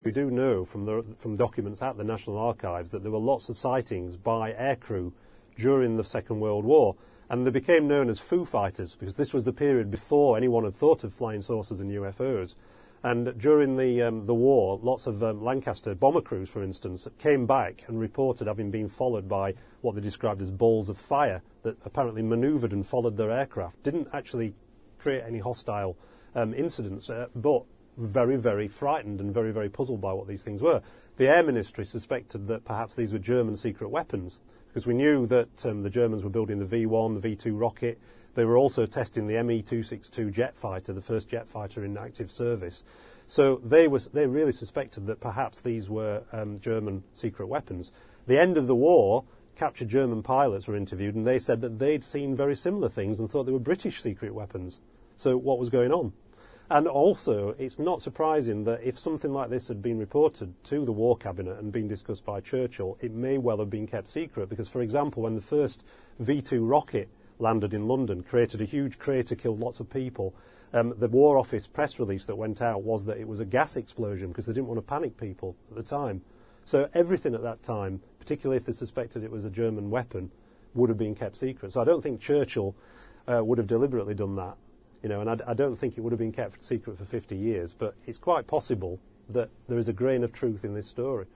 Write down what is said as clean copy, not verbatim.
We do know from documents at the National Archives that there were lots of sightings by aircrew during the Second World War, and they became known as Foo Fighters because this was the period before anyone had thought of flying saucers and UFOs. And during the war, lots of Lancaster bomber crews, for instance, came back and reported having been followed by what they described as balls of fire that apparently manoeuvred and followed their aircraft. Didn't actually create any hostile incidents, but very, very frightened and very, very puzzled by what these things were. The Air Ministry suspected that perhaps these were German secret weapons, because we knew that the Germans were building the V1, the V2 rocket. They were also testing the Me-262 jet fighter, the first jet fighter in active service. So they really suspected that perhaps these were German secret weapons. The end of the war, captured German pilots were interviewed, and they said that they'd seen very similar things and thought they were British secret weapons. So what was going on? And also, it's not surprising that if something like this had been reported to the War Cabinet and been discussed by Churchill, it may well have been kept secret. Because, for example, when the first V2 rocket landed in London, created a huge crater, killed lots of people, the War Office press release that went out was that it was a gas explosion because they didn't want to panic people at the time. So everything at that time, particularly if they suspected it was a German weapon, would have been kept secret. So I don't think Churchill would have deliberately done that. You know, and I don't think it would have been kept secret for 50 years, but it's quite possible that there is a grain of truth in this story.